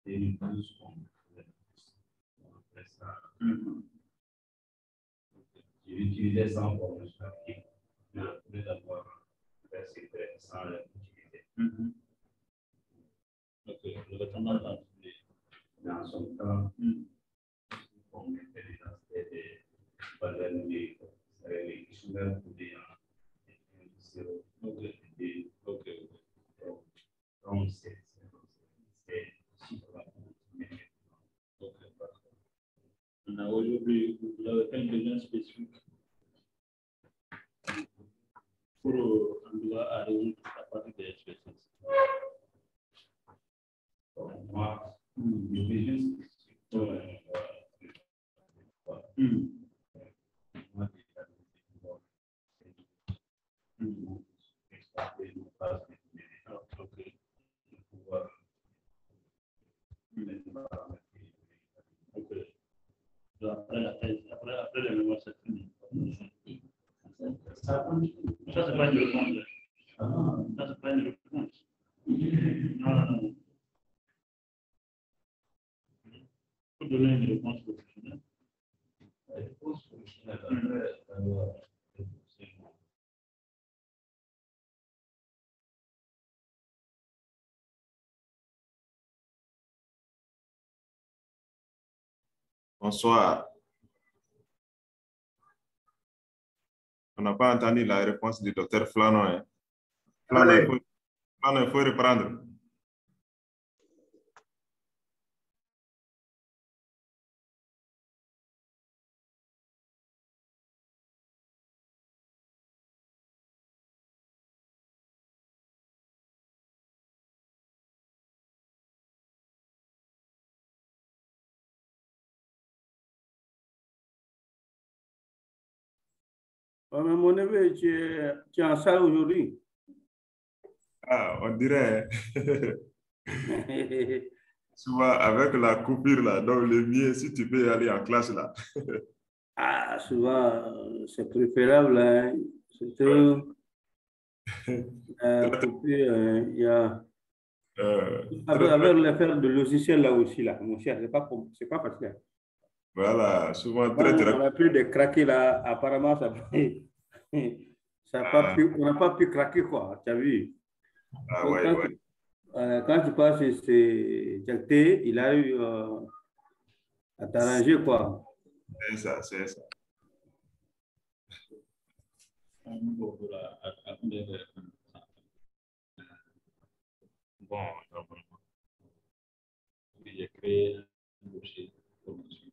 2012 qu'on fait ça. J'ai utilisé ça en formation active. Mais après d'avoir fait ces traits sans l'utiliser. Ok, vous avez tendance à utiliser. Mais en son temps, on mettait des densités des valeurs numériques. C'est-à-dire les questionnaires pour des ok. Donc, c'est ok, parfait. Maintenant, aujourd'hui, vous avez quel besoin spécifique pour à résoudre la partie des SPSS? Moi, les besoins spécifiques, Après les mémoires, c'est fini. Ça, c'est pas une réponse. Ça, c'est pas une réponse. Non. Pour donner une réponse professionnelle. Bonsoir. On n'a pas entendu la réponse du docteur Flanon. Hein. Flanon, il faut reprendre. Mon neveu, tu es en salle aujourd'hui? Ah, on dirait. Souvent, avec la coupure, là, donc le mieux, si tu peux aller en classe, là. Ah, souvent, c'est préférable. Hein. Surtout, coupure, il y a... avec l'affaire de logiciel, là aussi, là, mon cher, c'est pas facile. Voilà, souvent, On a pu des craquer, là, apparemment, ça on n'a pas pu craquer, quoi, tu as vu? Ah, ouais. Quand tu passes, c'est Jacté, il a eu à t'arranger, quoi. C'est ça, c'est ça. Bon, j'ai créé un dossier de formation.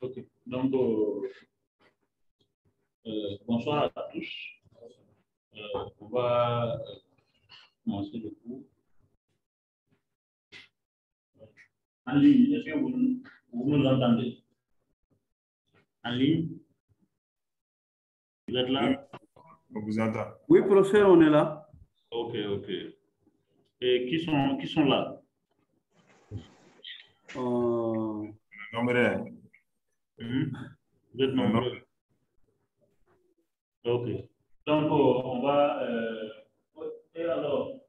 Ok, donc bonsoir à tous. On va commencer le cours. En ligne, est-ce que vous nous entendez? En ligne? Vous êtes là? On vous entend. Oui, professeur, on est là. Ok. Et qui sont là? Nombreux. Vous êtes nombreux. Ok. Donc, on va... et alors,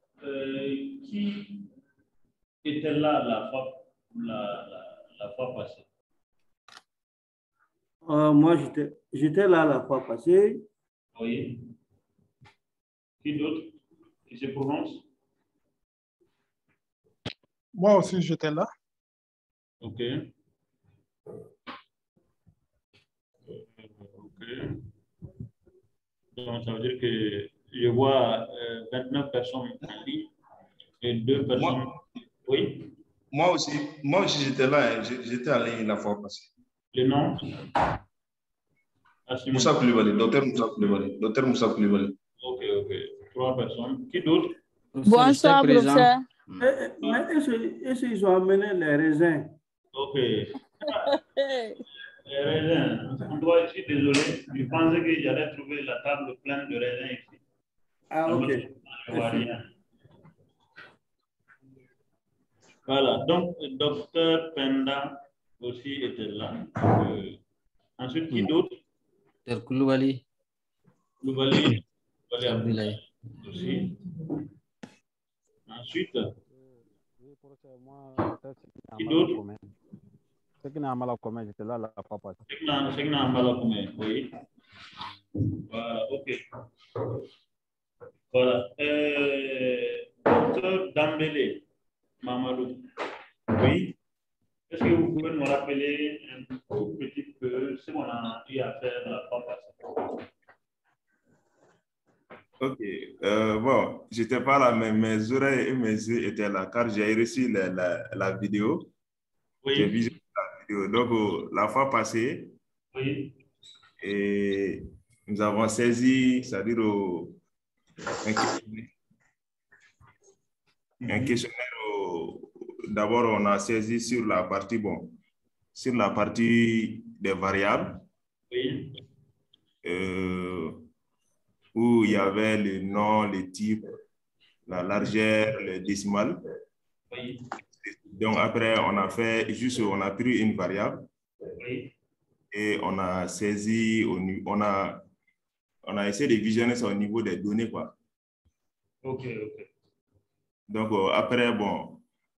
qui était là la fois passée? Moi, j'étais là la fois passée. Oui. Qui d'autre? Qui se prononce? Moi aussi, j'étais là. Ok. Donc, ça veut dire que je vois 29 personnes en ligne et 2 personnes. Oui. Moi aussi j'étais là. J'étais en ligne la fois passée. Le nom? Moussa Koulibaly, docteur Moussa Koulibaly. Docteur Moussa Koulibaly. Ok. 3 personnes. Qui d'autre? Bonsoir, professeur. Mais est-ce qu'ils ont amené les raisins? Ok. Les raisins. Je suis désolé. Je pensais que j'allais trouver la table pleine de raisins ici. Ah, ok. Je vois rien. Voilà. Donc, docteur Penda aussi était là. Ensuite, qui d'autre? Dr. Koulibaly. Koulibaly Abdoulaye. aussi. Ensuite, qui d'autre? Ce qui n'a pas la commun, j'étais là, la papa. Ce qui n'a pas la commun, oui. Voilà, ok. Voilà. Docteur Dambélé Mamadou. Oui. Est-ce que vous pouvez nous rappeler un tout petit peu ce qu'on a eu à faire la fois passée? Ok. Bon, je n'étais pas là, mais mes oreilles et mes yeux étaient là car j'ai reçu la vidéo. Oui. J'ai visionné la vidéo. Donc, la fois passée, oui. Et nous avons saisi, c'est-à-dire un questionnaire. D'abord, on a saisi sur la partie, sur la partie des variables. Oui. Où il y avait le nom, le type, la largeur, le décimal. Oui. Donc après, on a pris une variable. Oui. Et on a saisi, on a essayé de visionner ça au niveau des données, quoi. Ok. Donc après,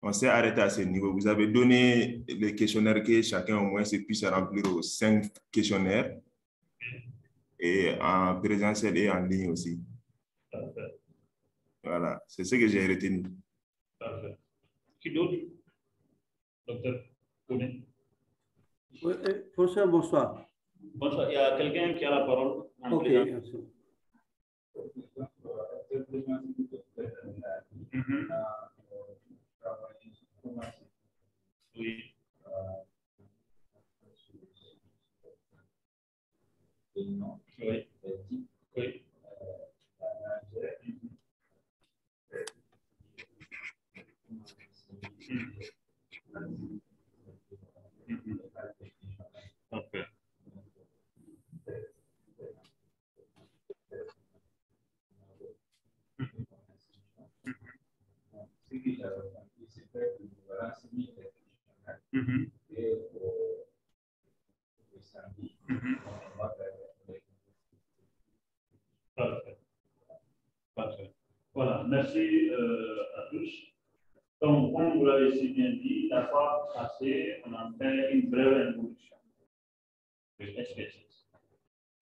on s'est arrêté à ce niveau. Vous avez donné les questionnaires que chacun au moins puisse remplir aux 5 questionnaires. Et en présentiel et en ligne aussi. Parfait. Voilà, c'est ce que j'ai retenu. Parfait. Qui d'autre? Docteur Kouné. Oui, professeur, bonsoir. Bonsoir. Il y a quelqu'un qui a la parole. Ok. Oui. Oui. Oui. Parfait. Parfait. Voilà, merci à tous. Donc, comme vous l'avez si bien dit, la fois passée, on a fait une brève introduction de SPSS.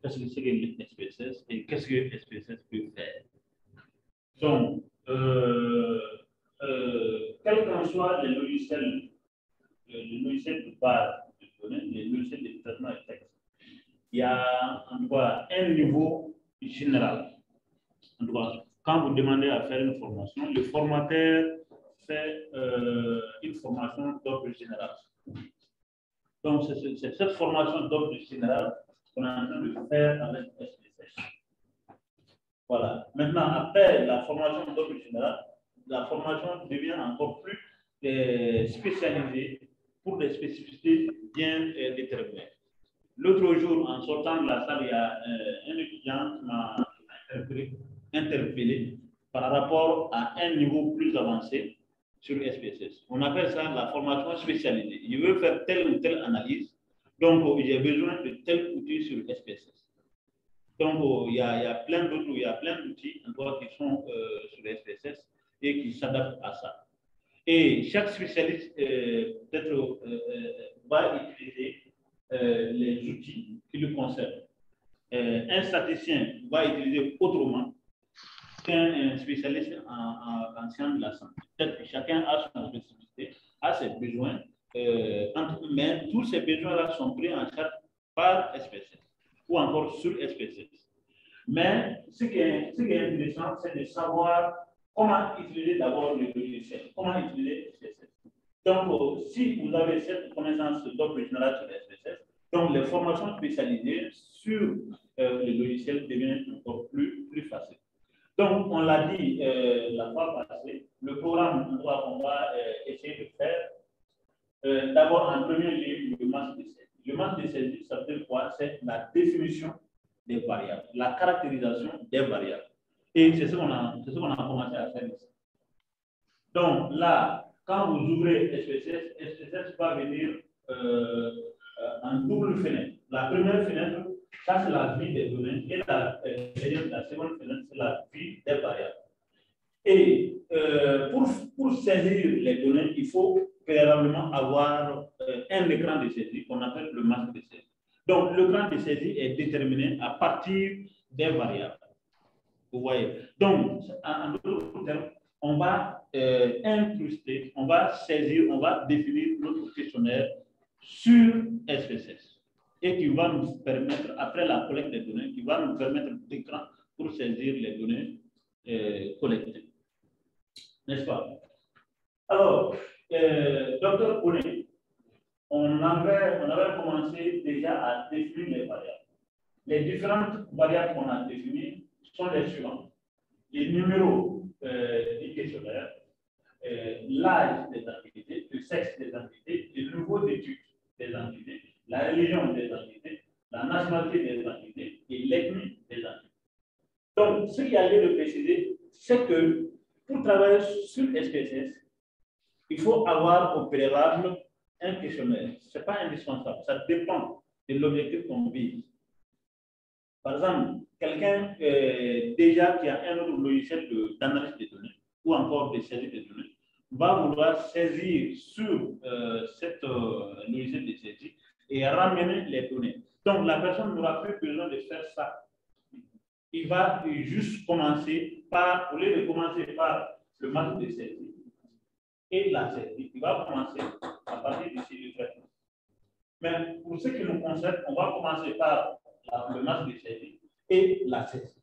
Qu'est-ce que c'est que SPSS et qu'est-ce que SPSS peut faire? Donc, quel qu'en soit les logiciels de base de données, les logiciels de traitement de texte, il y a en tout cas un niveau général. En tout cas, quand vous demandez à faire une formation, le formateur fait une formation d'ordre général. Donc, c'est cette formation d'ordre général qu'on est en train de faire avec SPSS. Voilà. Maintenant, après la formation d'ordre général, la formation devient encore plus spécialisée pour des spécificités bien déterminées. L'autre jour, en sortant de la salle, il y a un étudiant qui m'a interpellé par rapport à un niveau plus avancé sur SPSS. On appelle ça la formation spécialisée. Je veux faire telle ou telle analyse, donc j'ai besoin de tel outil sur SPSS. Donc il y a plein d'autres, il y a plein d'outils qui sont sur SPSS et qui s'adaptent à ça. Et chaque spécialiste peut-être va utiliser les outils qui le concernent. Un statisticien va utiliser autrement qu'un spécialiste en sciences de la santé. Peut-être que chacun a son spécificité, a ses besoins, mais tous ces besoins-là sont pris en charge par SPSS ou encore sur SPSS. Mais ce qui est intéressant, c'est de savoir comment utiliser d'abord le logiciel, comment utiliser SPSS. Donc, si vous avez cette connaissance d'ordre général sur SPSS, Donc, les formations spécialisées sur le logiciel deviennent encore plus faciles. Donc, on l'a dit la fois passée, le programme, on va essayer de faire d'abord en premier lieu le masque de saisie. Le masque de saisie, ça veut dire quoi? C'est la définition des variables, la caractérisation des variables. Et c'est ce qu'on a commencé à faire ici. Donc là, quand vous ouvrez SPSS, SPSS va venir en double fenêtre. La première fenêtre, ça c'est la vie des données, et la seconde fenêtre, c'est la vie des variables. Et pour saisir les données, il faut préalablement avoir un écran de saisie qu'on appelle le masque de saisie. Donc, l'écran de saisie est déterminé à partir des variables. Vous voyez. Donc, en d'autres termes, on va incruster, on va saisir, on va définir notre questionnaire sur SPSS et qui va nous permettre, après la collecte des données, qui va nous permettre d'écran pour saisir les données collectées. N'est-ce pas? Alors, Dr. Kouné, on avait commencé déjà à définir les variables. Les différentes variables qu'on a définies sont les suivantes. Les numéros du questionnaire, l'âge des entités, le sexe des entités, le niveau d'études des entités, la religion des entités, la nationalité des entités et l'ethnie des entités. Donc, ce qu'il y a lieu de préciser, c'est que pour travailler sur SPSS, il faut avoir au préalable un questionnaire. Ce n'est pas indispensable, ça dépend de l'objectif qu'on vise. Par exemple, quelqu'un déjà qui a un autre logiciel d'analyse des données ou encore de saisie des données va vouloir saisir sur cette logiciel de saisie et ramener les données. Donc, la personne n'aura plus besoin de faire ça. Il va juste commencer par, au lieu de commencer par le masque de saisie et la saisie, il va commencer à partir d'ici du traitement. Mais pour ce qui nous concerne, on va commencer par le masque de saisie et la saisie.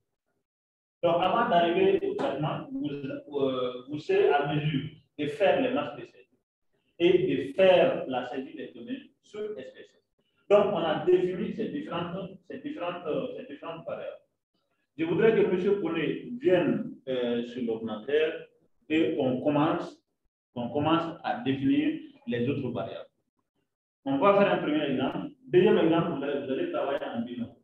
Donc, avant d'arriver au traitement, vous serez à mesure de faire les masques de saisie et de faire la saisie des données sur SPSS. Donc, on a défini ces différentes variables. Je voudrais que M. Kouné vienne sur l'ordinateur et qu'on commence à définir les autres variables. On va faire un premier exemple. Deuxième exemple, vous allez travailler en binôme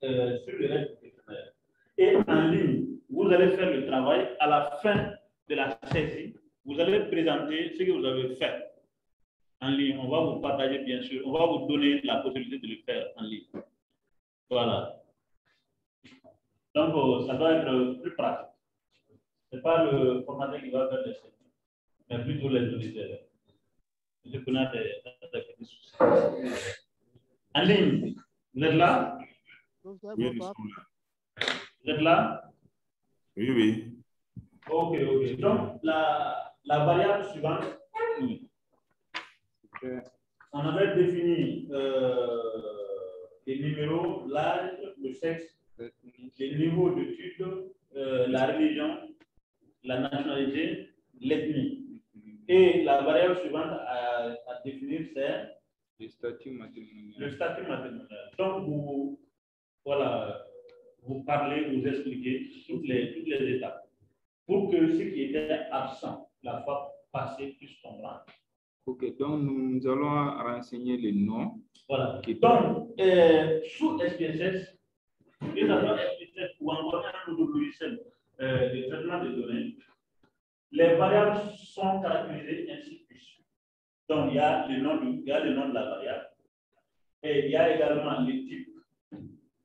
sur le reste du questionnaire. Et en ligne, vous allez faire le travail. À la fin de la saisie, vous allez présenter ce que vous avez fait en ligne. On va vous partager, bien sûr. On va vous donner la possibilité de le faire en ligne. Voilà. Donc, ça doit être plus pratique. Ce n'est pas le formateur qui va faire les saisie, mais plutôt les auditeurs. Je connais des soucis. En ligne, vous êtes là? Oui, nous sommes là. Vous êtes là? Oui, oui. Ok. Donc, la variable suivante, on avait défini les numéros, l'âge, le sexe, les niveaux d'études, la religion, la nationalité, l'ethnie. Et la variable suivante à définir, c'est le statut matrimonial. Donc, vous parlez, vous expliquez toutes les étapes pour que ceux qui étaient absents la fois passée puissent comprendre. Ok, donc nous allons renseigner les noms. Voilà. Donc, sous SPSS, SPSS ou encore un autre logiciel de traitement de données, les variables sont caractérisées ainsi que suit. Donc, il y a le nom de la variable et il y a également les types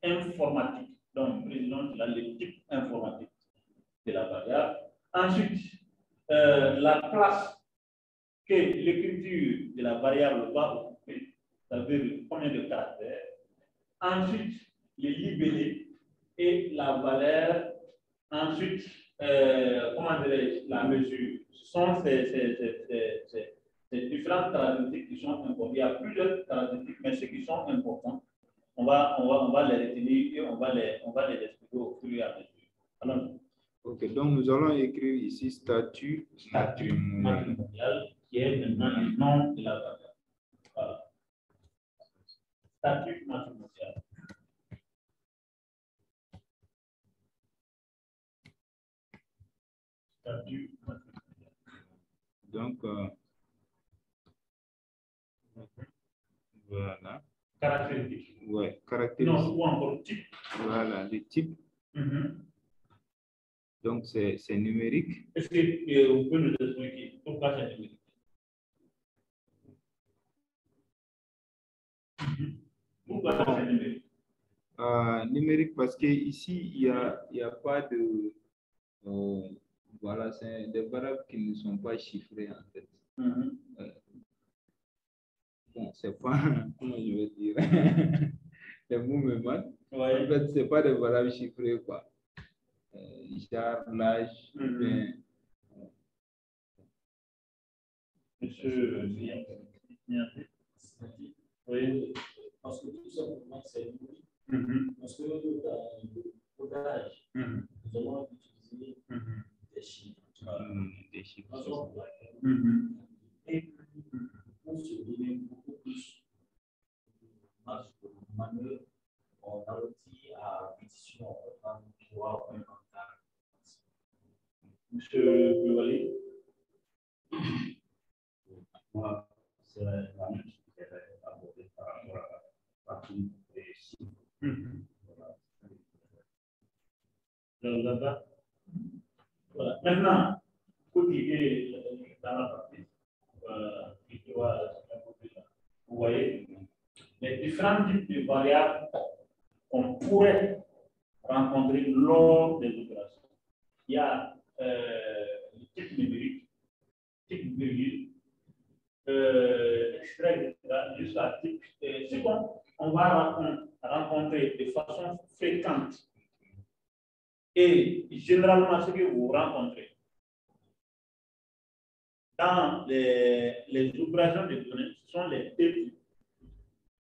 informatiques. Donc, président, il a les types informatiques de la variable. Ensuite, la place que l'écriture de la variable va occuper, ça veut dire combien de caractères. Ensuite, les libellés et la valeur. Ensuite, la mesure. Ce sont ces différentes caractéristiques qui sont importantes. Il y a plusieurs caractéristiques, mais ceux qui sont importants, on va les retenir et on va les expliquer au fur et à mesure. Alors, ok, donc nous allons écrire ici statut matrimonial qui est maintenant le nom de la variable. Voilà. statut matrimonial. Statut matrimonial. Donc, voilà. Caractéristique. Ouais, caractéristique. Non, ou encore type. Voilà, le type. Donc, c'est numérique. Est-ce que vous pouvez nous expliquer pourquoi c'est numérique? Pourquoi c'est numérique? Numérique parce qu'ici, il n'y a pas de... voilà, c'est des variables qui ne sont pas chiffrées en fait. Bon, c'est pas... Comment je vais dire? Les mots me manquent. Ouais. En fait, c'est pas des variables chiffrées, quoi. Genre, l'âge, Monsieur oui. Parce que tout simplement, c'est numérique. Parce que dans le codage, nous allons utiliser des chiffres. Des chiffres. Et pour se donner beaucoup plus de marge de manœuvre, on aboutit à pétition en 3 ou en 4. Monsieur Pouvalé. Moi, c'est la même chose que j'avais abordée par rapport à la partie des chiffres. Voilà. Maintenant, pour dire dans la partie qui doit vous voyez les différents types de variables qu'on pourrait rencontrer lors des opérations. Il y a le type numérique, type virgule, extrait, etc., jusqu'à type. C'est bon, on va rencontrer de façon fréquente. Et généralement, ce que vous rencontrez dans les opérations de données, ce sont les deux types.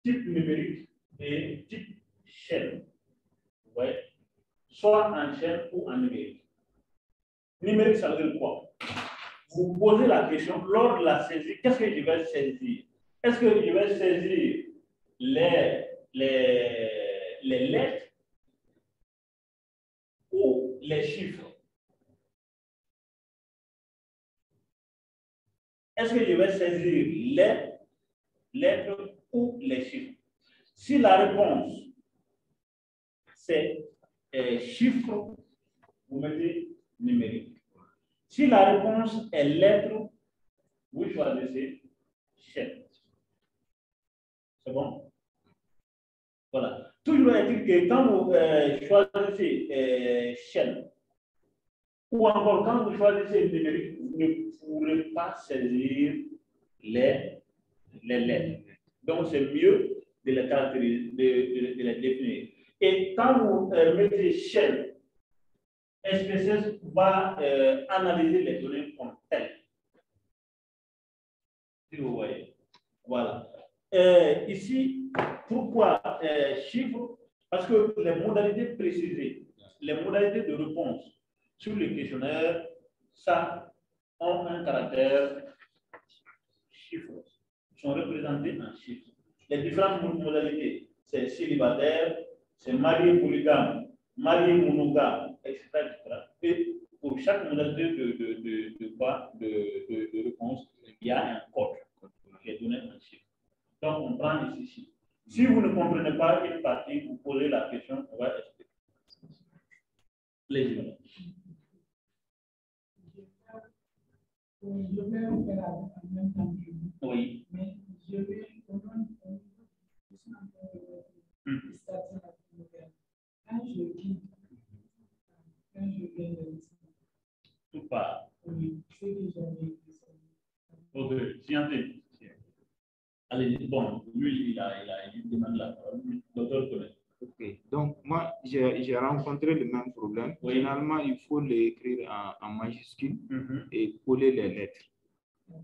Type numérique et type chaîne. Vous voyez? Soit en chaîne ou en numérique. Numérique, ça veut dire quoi? Vous posez la question lors de la saisie, qu'est-ce que je vais saisir? Est-ce que je vais saisir les lettres ou les chiffres? Est-ce que je vais saisir les lettres ou les chiffres? Si la réponse c'est chiffre, vous mettez numérique. Si la réponse est lettre, vous choisissez chaîne. C'est bon? Voilà. Toujours est-il que quand vous choisissez chaîne, ou encore quand vous choisissez numérique, vous ne pourrez pas saisir les lettres. Donc, c'est mieux de les caractériser, de les définir. Et quand vous mettez chaîne, SPSS va analyser les données comme telles. Si vous voyez. Voilà. Ici, pourquoi chiffres? Parce que les modalités précisées, les modalités de réponse sur le questionnaire, ça ont un caractère chiffre. Ils sont représentés en chiffres. Les différentes modalités, c'est célibataire, c'est marié polygame, marié monogame, etc., etc. Et pour chaque modalité de réponse, il y a un code qui est donné en chiffres. Donc, on prend ici. Si vous ne comprenez pas une partie, vous posez la question, on va expliquer. Les je vais en faire en même temps que vous. Oui. Mais je vais quand je viens de tout part. Oui, c'est que j'avais. Ok, scientifique. Allez, bon, lui, il demande la parole. Docteur connaît. Ok, donc moi, j'ai rencontré le même problème. Oui. Généralement, il faut l'écrire en majuscule et coller les lettres.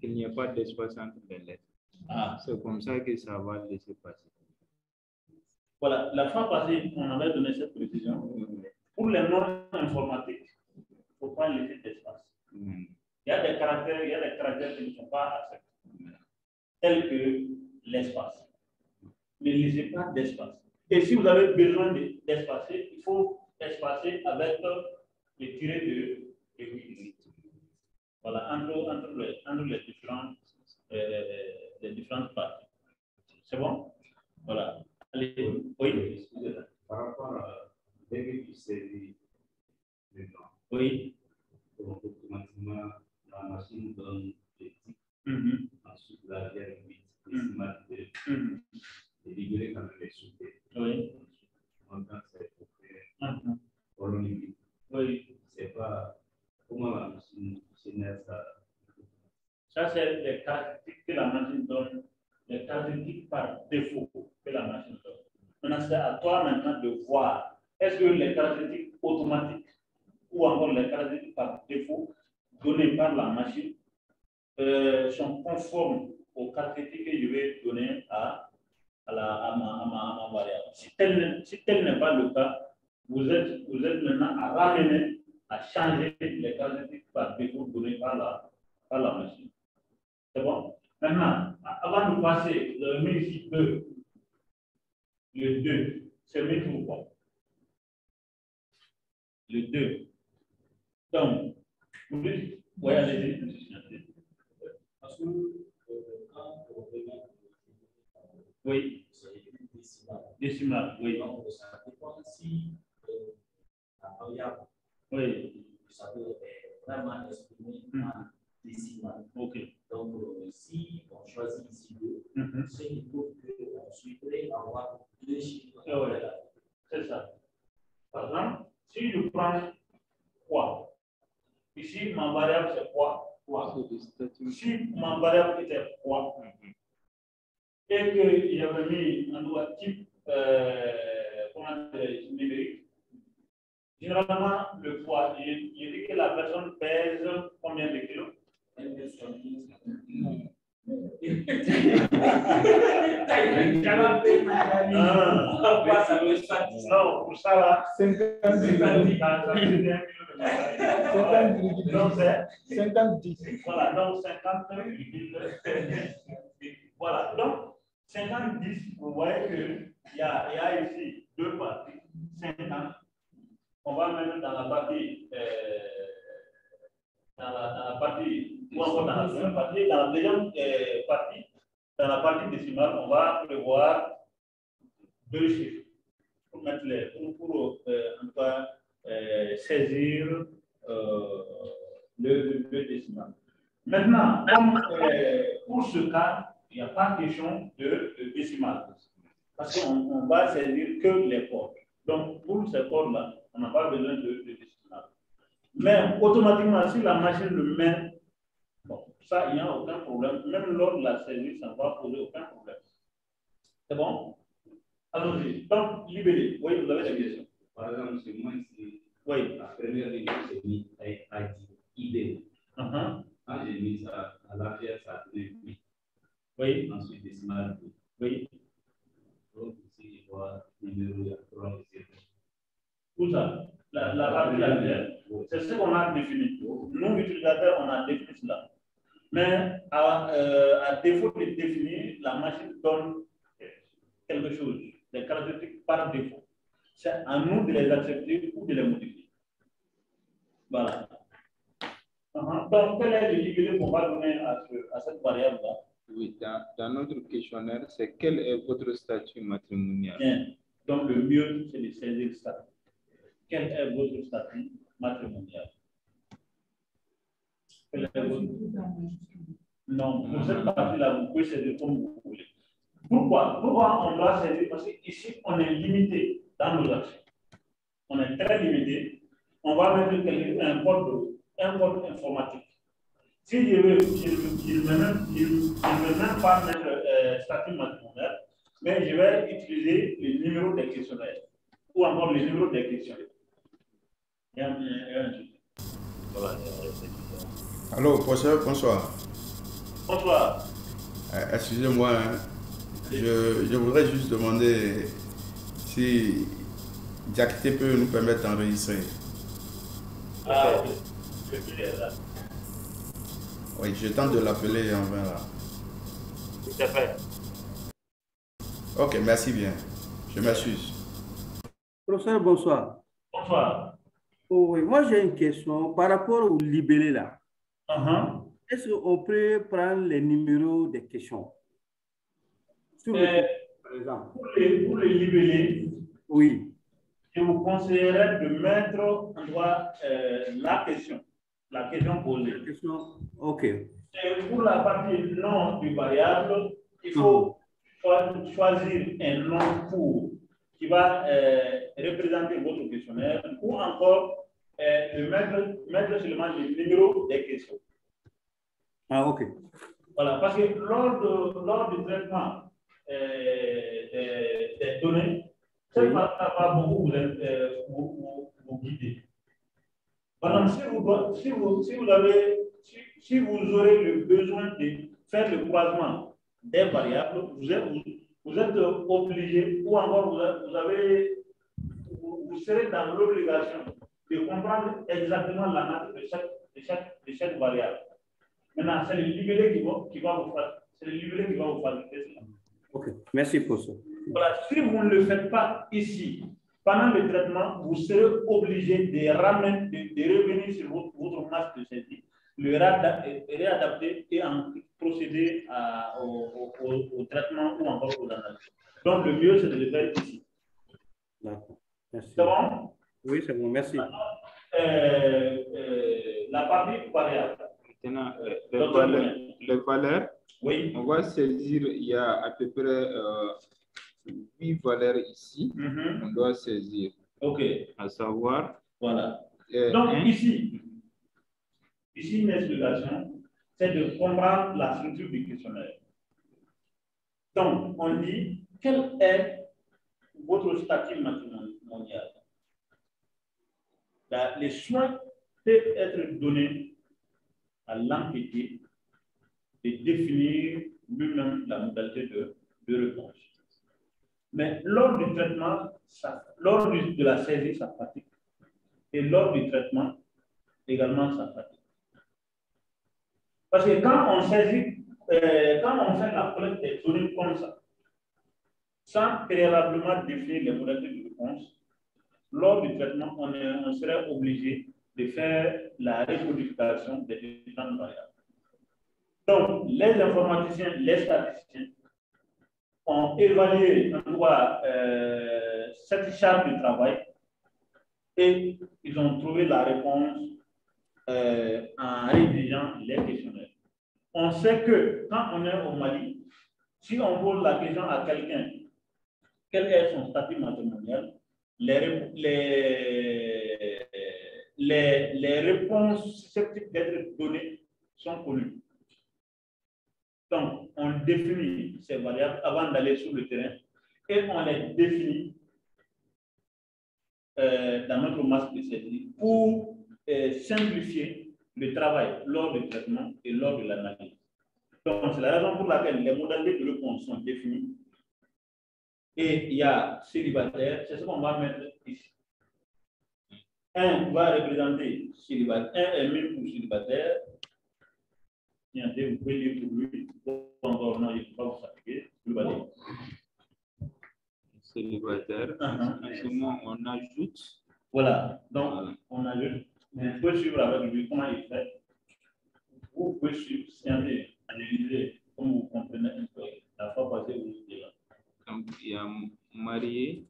Il n'y a pas d'espace entre les lettres. Ah. C'est comme ça que ça va laisser passer. Voilà, la fois passée, on avait donné cette précision. Pour les normes informatiques, il ne faut pas laisser d'espace. Il y a des caractères qui ne sont pas acceptés, tels que l'espace. ne laissez pas d'espace. Et si vous avez besoin d'espacer, il faut espacer avec les tirets de 8. Voilà, entre les différentes parties. C'est bon? Voilà. Allez, oui. Excusez-moi. Par rapport à dès que tu saisis le temps, oui. Donc, automatiquement, la machine donne des tics. Ensuite, la dernière bit, décimale de libérer quand même les soutés. Oui. En tant que c'est pour faire coloniser. Oui. C'est pas comment la machine génère ça. Ça, c'est les caractéristiques que la machine donne, les caractéristiques par défaut que la machine donne. Maintenant, c'est à toi maintenant de voir est-ce que les caractéristiques automatiques ou encore les caractéristiques par défaut données par la machine sont conformes aux caractéristiques que je vais donner à ma variable. Si tel n'est pas le cas, vous êtes maintenant à ramener, à changer les caractéristiques par défaut données par la machine. C'est bon? Maintenant, avant de passer, vous avez mis ici 2. Le 2, c'est mis pour quoi? Le 2. Donc, vous dites, oui, allez-y. Parce que quand on regarde, oui, décimal, oui. Donc, ça dépend si la variable, oui, ça peut vraiment exprimer en décimal. Ok. Donc, si on choisit ici 2, c'est qu'il faut qu'on souhaiterait avoir 2 chiffres. C'est ça. Par exemple, si je prends quoi? Ici, ma variable c'est quoi? Si ma variable était quoi? Et qu'il y avait mis un doigt type numérique, généralement, le poids, il dit que la personne pèse combien de kilos? Non, pour ça là, 50. Voilà, donc 50. Voilà, donc 50-10, vous voyez qu'il y a ici 2 parties, 50. On va mettre dans la partie, ou encore dans la deuxième partie, dans la deuxième partie, dans la partie décimale, on va prévoir 2 chiffres pour mettre pour en tout cas saisir le décimal. Maintenant, comme pour ce cas, il n'y a pas question de décimale parce qu'on va saisir que les codes. Donc, pour ces codes-là, on n'a pas besoin de décimal. Mais automatiquement, si la machine le met, bon, ça, il n'y a aucun problème. Même lors de la saisie, ça ne va poser aucun problème. C'est bon? Allons-y. Donc, libellé. Oui, vous avez des questions. Par exemple, c'est moi ici. Oui. La première ligne, c'est mis à ID. Quand j'ai mis ça à l'arrière, ça donne 8. Oui. Ensuite, décimal. Oui. Donc, ici, je vois numéro, il y a 3 et 0. Où ça? La partie arrière. C'est ce qu'on a défini. Nous, utilisateurs, on a défini cela. Mais à défaut de définir, la machine donne quelque chose, des caractéristiques par défaut. C'est à nous de les accepter ou de les modifier. Voilà. Donc, quel est le libellé qu'on va donner à cette variable-là? Oui, dans notre questionnaire, c'est quel est votre statut matrimonial? Bien. Donc, le mieux, c'est de saisir le statut. Quel est votre statut matrimonial? Quel est votre... Non, pour cette partie-là, vous pouvez saisir comme vous voulez. Pourquoi on doit saisir? Parce qu'ici, on est limité dans nos actions. On est très limité. On va mettre un code informatique. Si je ne veux même pas mettre statut matrimonial, mais je vais utiliser le numéro des questionnaires ou encore le numéro des questions. Allô, professeur, bonsoir. Bonsoir. Excusez-moi, hein. Je voudrais juste demander si Diakité peut nous permettre d'enregistrer. Ah, oui. Oui, je tente de l'appeler en vain là. Tout à fait. Ok, merci bien. Je m'excuse. Professeur, bonsoir. Bonsoir. Oh, oui, moi j'ai une question par rapport au libellé là. Est-ce qu'on peut prendre les numéros des questions? Sur par exemple. Pour les libellés, oui. Je vous conseillerais de mettre en droit la question posée. La question, ok. Et pour la partie nom du variable, il faut choisir un nom court qui va représenter votre questionnaire ou encore mettre seulement le numéro des questions. Ah, ok. Voilà, parce que lors du traitement des données, ça va beaucoup vous guider. Par exemple, si vous aurez le besoin de faire le croisement des variables, vous êtes obligé, ou encore vous serez dans l'obligation de comprendre exactement la nature de chaque variable. Maintenant, c'est le libellé qui va vous faciliter cela. Ok, merci pour ça. Voilà, si vous ne le faites pas ici, pendant le traitement, vous serez obligé de revenir sur votre masse de saisie, le réadapter et procéder au traitement ou encore aux analyses. Donc, le mieux, c'est de le faire ici. D'accord. Merci. C'est bon? Oui, c'est bon, merci. La partie variable. Maintenant, les valeurs, oui. On va saisir, il y a à peu près 8 valeurs ici. On doit saisir. OK. À savoir. Voilà. Donc, ici, une explication, c'est de comprendre la structure du questionnaire. Donc, on dit, quel est votre statut matrimonial? Les soins peuvent être donnés à l'enquêté de définir lui-même la modalité de réponse. Mais lors du traitement, lors de la saisie, ça fatigue. Et lors du traitement, également, ça fatigue. Parce que quand on saisit, quand on fait la collecte des données comme ça, sans préalablement définir les modalités de réponse, lors du traitement, on serait obligé de faire la recodification des différentes variables. Donc, les informaticiens, les statisticiens ont évalué cette charge de travail et ils ont trouvé la réponse en rédigeant les questionnaires. On sait que quand on est au Mali, si on pose la question à quelqu'un, quel est son statut matrimonial, les réponses susceptibles d'être données sont connues. Donc, on définit ces variables avant d'aller sur le terrain et on les définit dans notre masse de saisie pour simplifier le travail lors du traitement et lors de l'analyse. Donc, c'est la raison pour laquelle les modalités de réponse sont définies. Et il y a célibataire, c'est ce qu'on va mettre ici. Un va représenter célibataire, un est mis pour célibataire. Vous pouvez lire pour lui. Encore non, il ne faut pas vous fatiguer. Célibataire. En ce moment, on ajoute. Voilà. Donc, on ajoute. Vous pouvez suivre avec lui comment il fait. Vous pouvez suivre, scinder, analyser, comme vous comprenez un peu. La fois passée, vous étiez là. Donc, il y a marié.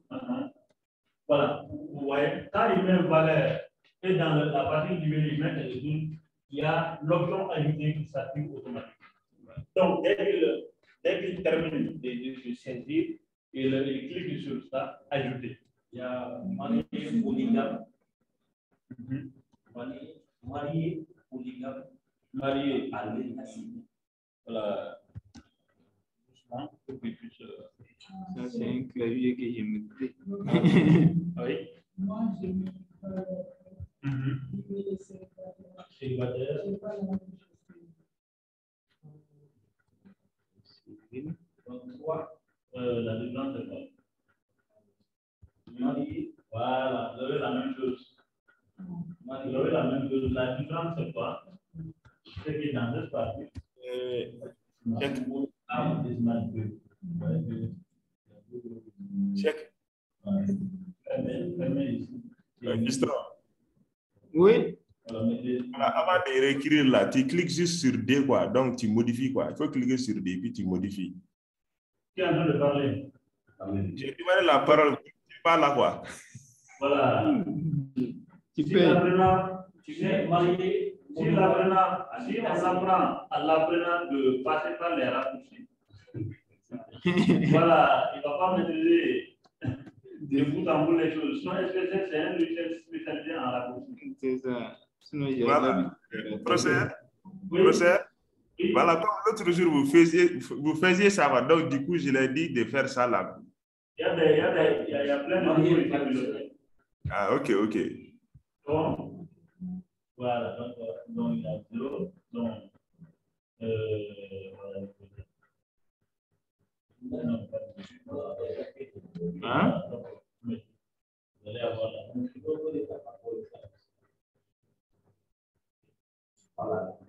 Voilà. Vous voyez, quand il met valeur et dans la partie libellée, il met les zones, il y a l'option ajoutée qui s'active automatiquement. Donc, dès qu'il termine de saisir, il clique sur ça, ajouter. Il y a marié polygame. Marié polygame. Marié à l'état civil. Voilà. Doucement, pour qu'il puisse. Ça, c'est un clavier que je mettrai. Oui. Moi, j'ai mis célibataire. Donc, quoi? La différence, c'est quoi? Marié. Voilà, vous avez la même chose. Vous avez la même chose. La différence, c'est quoi? C'est que dans cette partie, Check. Oui. Voilà, avant de réécrire là, tu cliques juste sur D, quoi. Donc, tu modifies, quoi. Il faut cliquer sur D, puis tu modifies. Qui est en train de parler? J'ai demandé la parole. Tu parles là, quoi. Voilà. Tu si peux. l'apprenant, tu sais, marié, si l'apprenant, si on apprend à l'apprenant de passer par les raccourcis, voilà, il ne va pas maîtriser de bout en bout les choses. Sinon, SPSS, c'est un logiciel spécialisé en raccourcis. C'est ça. Sinon, voilà. Procès. Voilà, comme l'autre jour, vous faisiez ça. Va. Donc, du coup, je l'ai dit de faire ça là. Il y a plein de choses. Ah, ok. Bon. Voilà, donc il y a 0. Donc, hein? Vous allez avoir la voilà.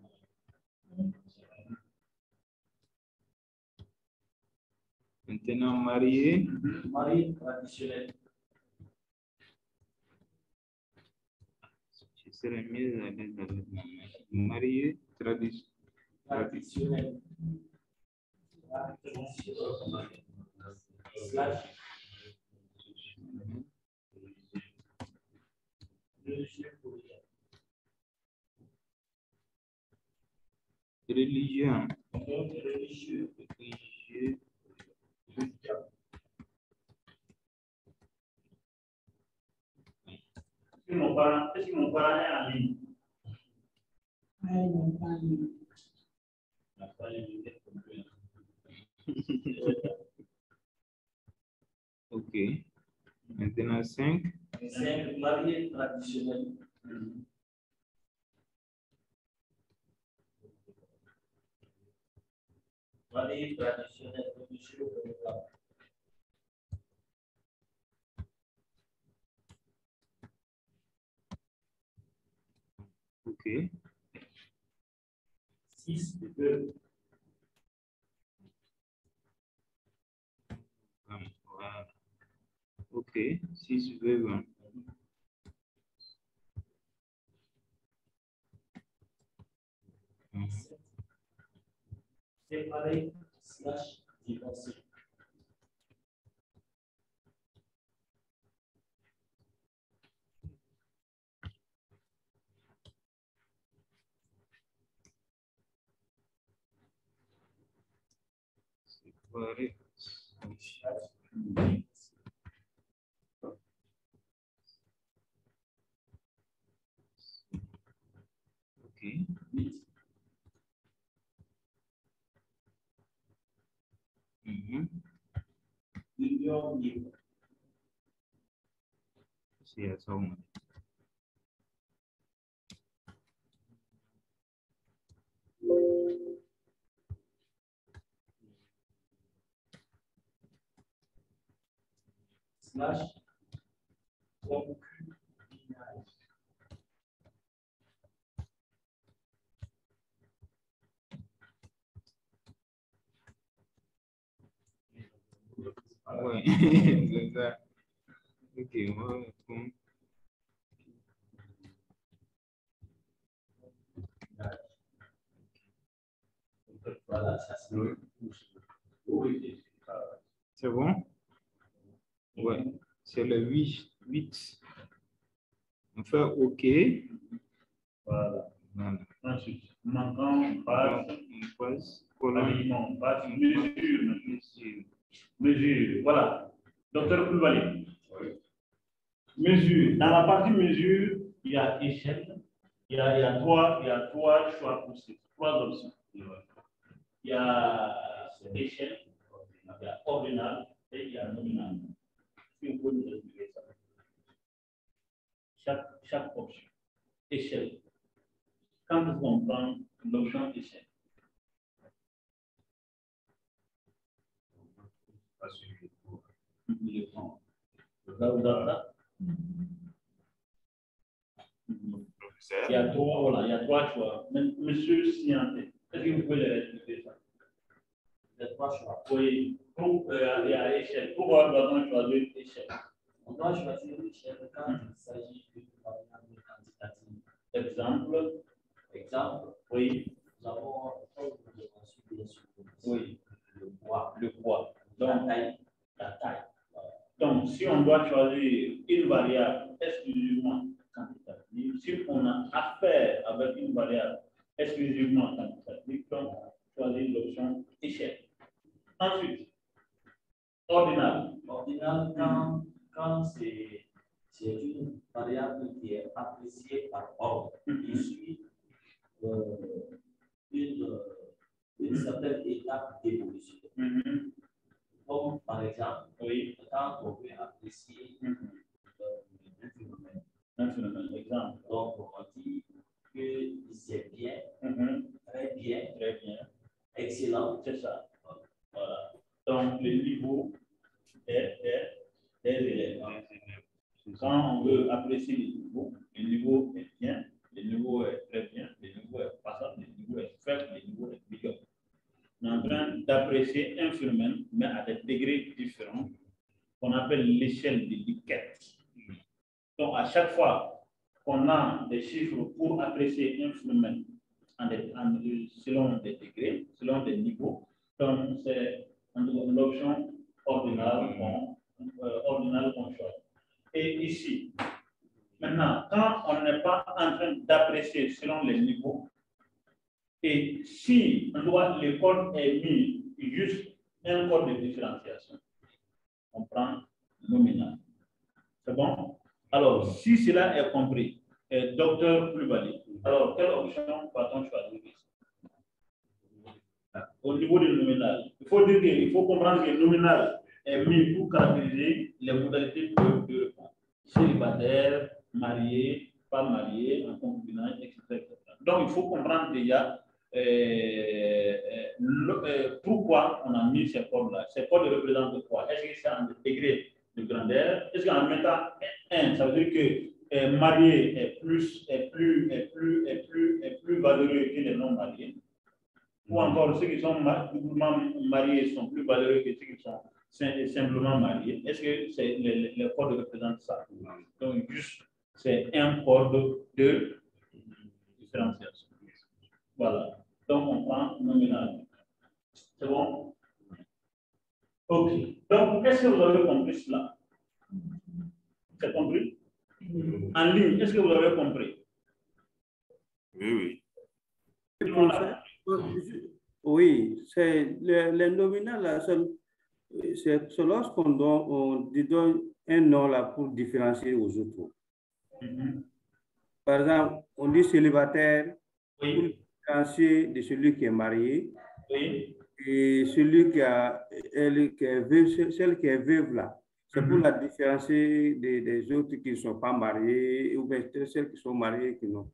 Maintenant, marié. Marié traditionnel. Je serais mieux à l'aise avec ma mère. Marié traditionnel. Religion. Est-ce que mon parent est en ligne? Ok. Maintenant 5. 5 mariés traditionnels. Mariés traditionnels. Ok. 6 2. Voilà. Ok. 6 20. Séparer / divorcer. Séparer. Ok. Union libre. Sí, eso. / concubinage. Ouais, c'est ça. Ok, voilà, ça c'est bon? Ouais, c'est le 8. On fait OK. Voilà. Voilà. Ensuite, manquant, passe, alignement, passe, mesure. Voilà. Docteur Koulibaly. Mesure. Dans la partie mesure, il y a échelle. Il y a trois choix possibles, 3 options. Il y a échelle, il y a ordinal et il y a nominal. Si vous pouvez nous expliquer ça. Chaque option. Échelle. Quand on prend l'option échelle. Il y a 3, voilà, il y a 3 choix. Monsieur Sianté, est-ce que vous pouvez leur expliquer ça? les trois choix. Oui, pour échelle. Pourquoi doit-on choisir échelle? On doit choisir l'échelle quand il s'agit d'une variable quantitative. Exemple. Oui. Nous avons bien sûr, oui. Le poids. Donc, la taille. Donc, si on doit choisir une variable exclusivement quantitative, si on a affaire avec une variable exclusivement quantitative, donc choisir l'option échelle. Ensuite, ordinal. Ordinal, quand c'est une variable qui est appréciée par ordre, qui suit une certaine étape d'évolution. Comme par exemple, quand on veut apprécier un phénomène. Exemple. Donc, on dit que c'est bien, très bien, excellent. C'est ça. Voilà. Donc, le niveau des élèves. Quand on veut apprécier le niveau est bien, le niveau est très bien, le niveau est passable, le niveau est faible, le niveau est médiocre. On est en train d'apprécier un phénomène, mais à des degrés différents, qu'on appelle l'échelle de Likert. Donc, à chaque fois qu'on a des chiffres pour apprécier un phénomène selon des degrés, selon des niveaux, donc c'est l'option ordinale qu'on choisit. Et ici, maintenant, quand on n'est pas en train d'apprécier selon les niveaux, et si le code est mis juste un code de différenciation, on prend nominal. C'est bon? Alors, si cela est compris, docteur plus-value, alors quelle option va-t-on choisir ici? Au niveau du nominal, il faut comprendre que le nominal est mis pour caractériser les modalités de réponse. Célibataire, marié, pas marié, en concubinage, etc. Donc, il faut comprendre déjà pourquoi on a mis ces codes-là. Ces codes représentent quoi? Est-ce que c'est en degré de grandeur? Est-ce qu'en mettant 1, ça veut dire que marié est plus valeureux que les non mariés? Ou encore ceux qui sont doublement mariés sont plus valeureux que ceux qui sont simplement mariés? Est-ce que les codes représentent ça? Donc, juste, c'est un code de différenciation. Voilà. Donc, on prend nominal. C'est bon? OK. Donc, est-ce que vous avez compris cela? C'est compris? En ligne, est-ce que vous avez compris? Oui. Oui, c'est les nominales là, c'est lorsqu'on donne un nom là pour différencier aux autres. Par exemple, on dit célibataire pour différencier de celui qui est marié. Et celui celle qui est veuve là, c'est pour la différencier des autres qui ne sont pas mariés ou bien celles qui sont mariées qui n'ont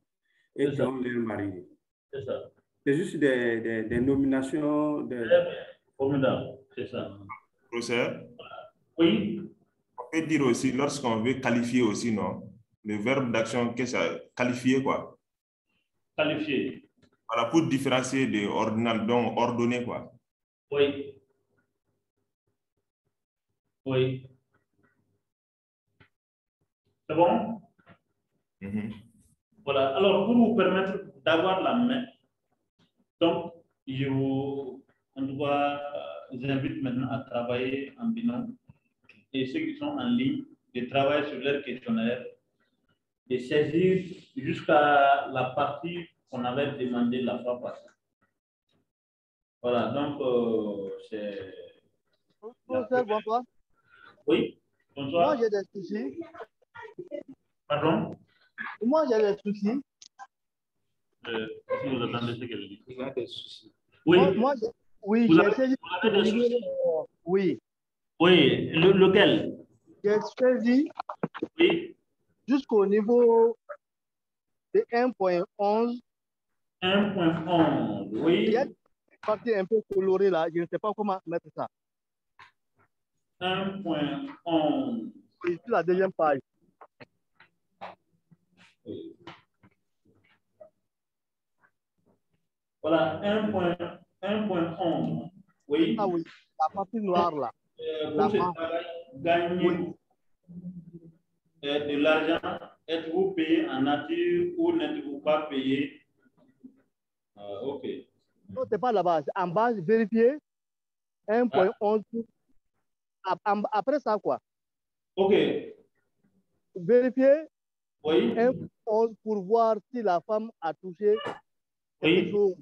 et qui ont leur mari. C'est ça. C'est juste des nominations. Formidable, c'est ça. Professeur? Oui. On peut dire aussi, lorsqu'on veut qualifier aussi, non? Le verbe d'action, qu'est-ce que ça? Qualifier quoi? Qualifier. Voilà, pour différencier de ordinal, donc ordonner quoi? Oui. Oui. C'est bon? Voilà. Alors, pour vous permettre d'avoir la main, donc, on doit vous invite maintenant à travailler en binôme. Et ceux qui sont en ligne, de travailler sur leur questionnaire, de saisir jusqu'à la partie qu'on avait demandé la fois passée. Voilà, donc c'est... Professeur, bonsoir. Oui, bonsoir. Moi, j'ai des soucis. Pardon? Moi, j'ai des soucis. Si vous attendez ce qu'elle dit. Il y a des soucis. Oui. Oui, j'ai saisi. Oui. Oui, lequel? J'ai saisi. Oui. Jusqu'au niveau de 1.11. 1.11, oui. Il y a une partie un peu colorée là, je ne sais pas comment mettre ça. 1.11. Oui, sur la deuxième page. Oui. Voilà, 1.11. Oui. Ah oui, la partie noire là. Pour ce travail, gagner de l'argent, êtes-vous payé en nature ou n'êtes-vous pas payé? Ok. Non, c'est pas là-bas. En bas, vérifier 1.11. Après ça, quoi? Ok. Vérifier oui. 1.11 pour voir si la femme a touché quelque chose.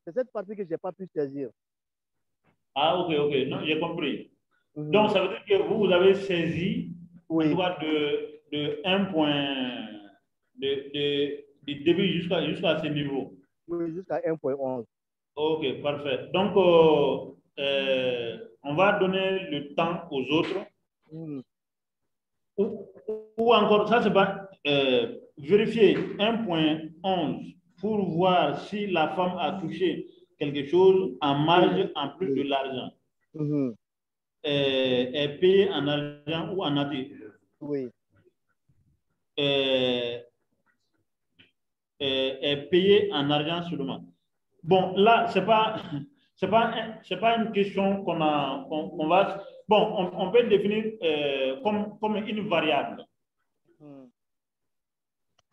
C'est cette partie que je n'ai pas pu saisir. Ah, ok, ok. Non, j'ai compris. Donc, ça veut dire que vous avez saisi en tout cas de 1 point de début jusqu'à ce niveau. Oui, jusqu'à 1.11. Ok, parfait. Donc, on va donner le temps aux autres. Ou encore, ça c'est pas vérifier 1.11 pour voir si la femme a touché quelque chose en marge en plus de l'argent. Est payé en argent ou en nature. Oui. Est payé en argent seulement. Bon, là, c'est pas une question qu'on va. Bon, on peut définir comme une variable.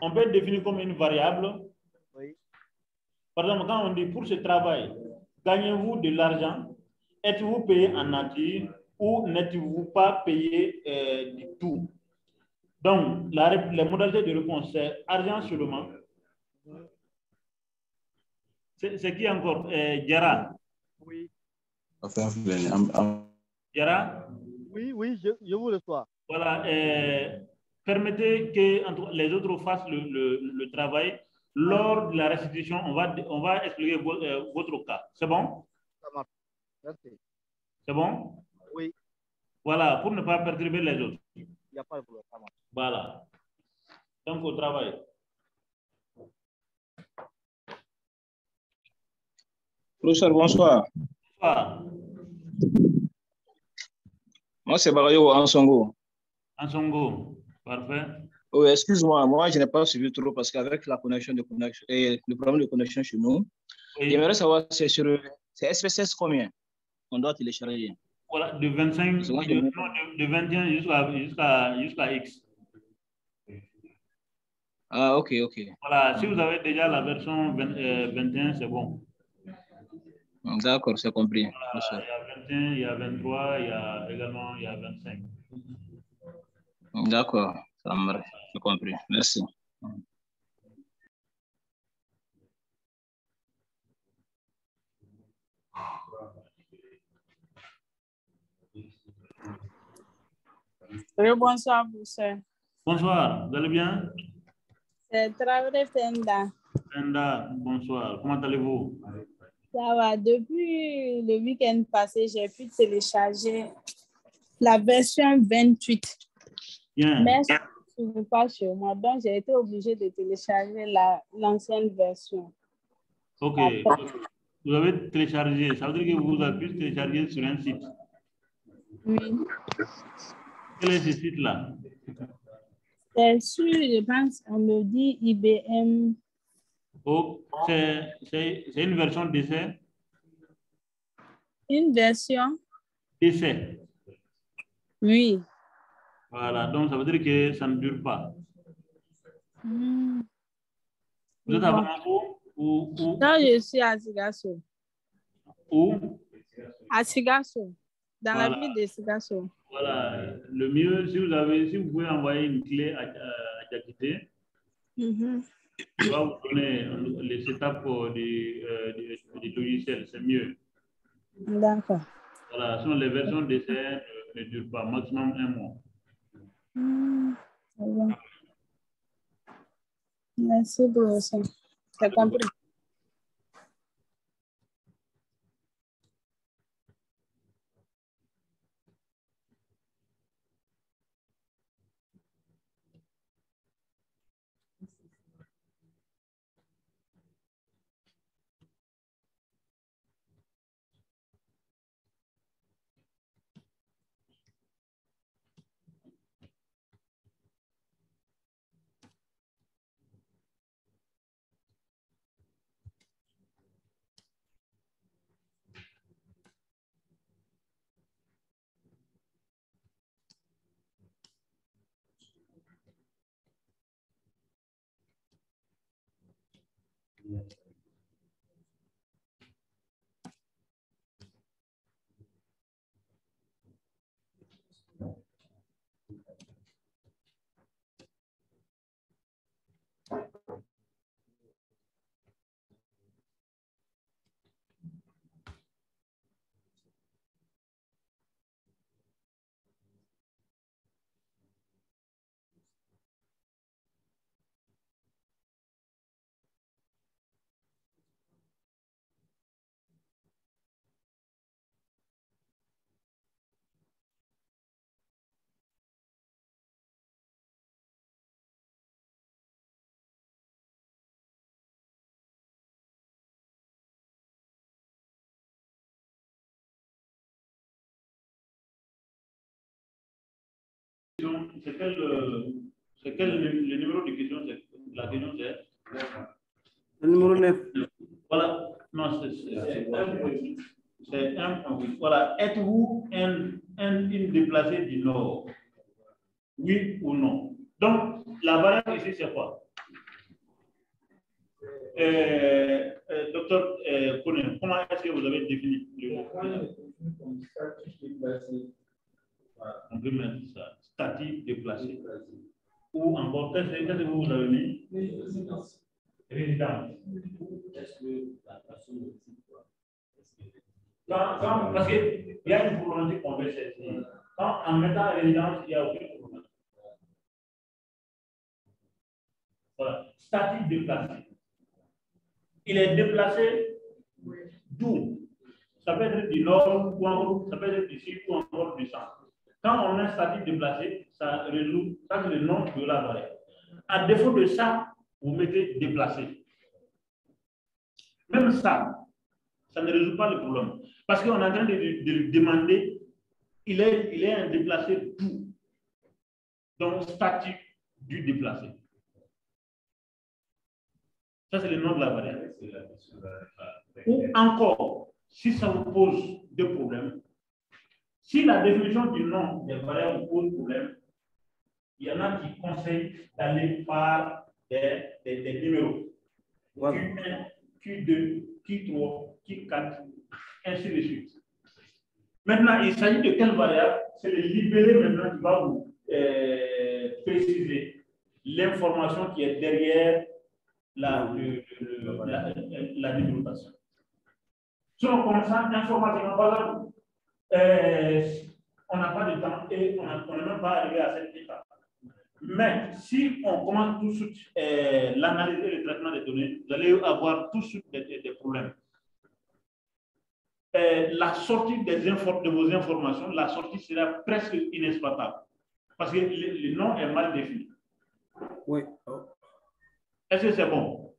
On peut définir comme une variable. Oui. Par exemple, quand on dit pour ce travail, gagnez-vous de l'argent, êtes-vous payé en nature ou n'êtes-vous pas payé du tout? Donc, les modalités de réponse, c'est argent seulement. C'est qui encore? Yara. Oui. Yara? Oui, oui, je vous reçois. Voilà. Permettez que les autres fassent le travail. Lors de la restitution, on va expliquer votre cas. C'est bon? Ça marche. Merci. C'est bon? Oui. Voilà, pour ne pas perturber les autres. Il n'y a pas de problème. Ça marche. Voilà. Donc, au travail. Professeur, bonsoir. Bonsoir. Moi, c'est Barayo Ansongo. Ansongo, parfait. Oui, excuse-moi, moi, je n'ai pas suivi trop parce qu'avec la connexion et le problème de connexion chez nous, j'aimerais savoir, c'est SPSS combien on doit télécharger? Voilà, de 25, de 21 jusqu'à X. Ah, ok, ok. Voilà, si vous avez déjà la version 21, c'est bon. D'accord, c'est compris. Voilà, il y a 21, il y a 23, il y a également 25. D'accord, ça marche, j'ai compris. Merci. Bonsoir, professeur. Bonsoir, vous allez bien? C'est Traoré Penda. Penda, bonsoir. Comment allez-vous? Ça va. Depuis le week-end passé, j'ai pu télécharger la version 28. Bien. Mais ça ne trouve pas sur moi. Donc, j'ai été obligée de télécharger l'ancienne version. Ok. Vous avez téléchargé. Ça veut dire que vous avez pu télécharger sur un site. Oui. Quel est ce site-là? C'est sur, je pense, on me dit IBM. Oh, c'est une version d'essai? Une version? D'essai. Oui. Voilà, donc ça veut dire que ça ne dure pas. Vous êtes à Bamako ou? Non, je suis à Sigasso. Où? À Sigasso, dans Voilà. la ville de Sigasso. Voilà, le mieux, si vous pouvez envoyer une clé à Diakité, il va vous donner les étapes du logiciel, c'est mieux. D'accord. Voilà, sinon les versions d'essai ne durent pas, maximum 1 mois. Bon. Merci beaucoup. C'est compris. C'est quel le numéro de question? La question c'est le numéro 9. Voilà, non, c'est 1.8. Voilà, êtes-vous une déplacée du Nord? Oui ou non? Donc, la variable ici, c'est quoi? Docteur Kone, comment est-ce que vous avez défini le statique déplacé? On peut mettre ça, statique déplacé. Ou encore, qu'est-ce que vous avez mis? Résidence. Est-ce que la personne parce qu'il y a une problématique convexe. Quand en mettant résidence, il y a aucun problème. Voilà, statique déplacé. Il est déplacé d'où? Ça peut être du nord, ou encore, ça peut être du sud, ou encore du centre. Quand on a statique déplacé, ça résout, ça c'est le nom de la variable. À défaut de ça, vous mettez déplacé. Même ça, ça ne résout pas le problème. Parce qu'on est en train de lui demander, il est un déplacé d'où? Donc, statique du déplacé. Ça, c'est le nom de la variable. Ou encore, si ça vous pose deux problèmes, si la définition du nom des variables vous pose problème, il y en a qui conseillent d'aller par des numéros. Q1, Q2, Q3, Q4, ainsi de suite. Maintenant, il s'agit de quelle variable? C'est le libellé maintenant qui va vous préciser l'information qui est derrière la numérotation. Si on commence informatiquement, par exemple, on n'a pas de temps et on n'est même pas arrivé à cette étape. Mais si on commence tout de suite l'analyse et le traitement des données, vous allez avoir tout de suite des problèmes. La sortie de vos informations, la sortie sera presque inexploitable. Parce que le nom est mal défini. Oui. Est-ce que c'est bon?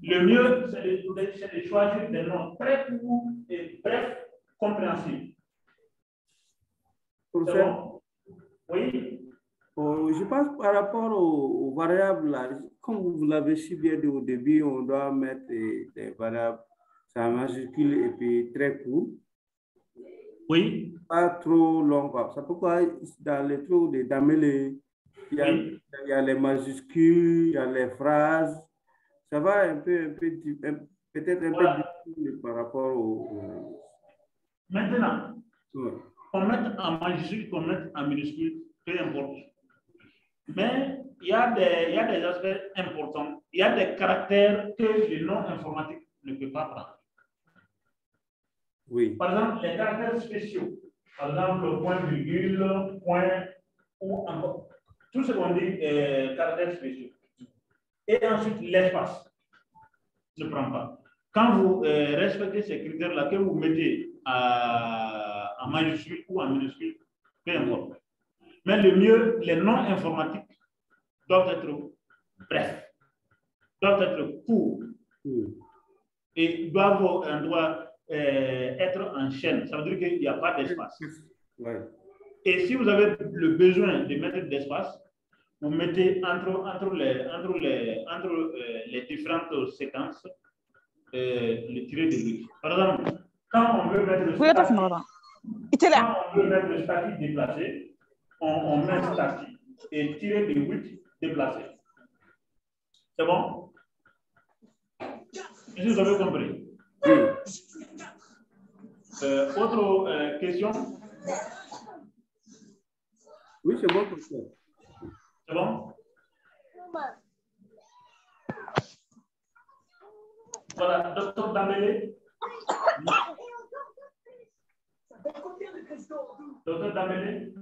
Le mieux, c'est de choisir des noms très courts et brefs, compréhensibles. Pour ça, bon? Oui. Je pense par rapport aux variables, là, comme vous l'avez si bien dit au début, on doit mettre des variables en majuscule et puis très court. Oui. Pas trop long. C'est pourquoi dans les trous d'Amélie, il y a les majuscules, il y a les phrases. Ça va un peu peut-être un peu difficile par rapport au... Maintenant, qu'on mette en majuscule, qu'on mette en minuscule, peu importe. Mais il y a des aspects importants. Il y a des caractères que le nom informatique ne peut pas prendre. Oui. Par exemple, les caractères spéciaux. Par exemple, le point virgule, point, ou encore. Tout ce qu'on dit caractères spéciaux. Et ensuite, l'espace ne prend pas. Quand vous respectez ces critères-là, que vous mettez en majuscule ou en minuscule, peu importe. Mais le mieux, les noms informatiques doivent être brefs, doivent être courts et doivent être en chaîne. Ça veut dire qu'il n'y a pas d'espace. Ouais. Et si vous avez le besoin de mettre d'espace, vous mettez entre les différentes séquences le tiret de brut. Par exemple, quand on veut mettre le statique déplacé, on met statique et tirer de 8 déplacé. C'est bon? Si vous avez compris. Autre question? Oui, c'est bon, professeur. C'est bon? Voilà, docteur Dambélé. Docteur Dambélé.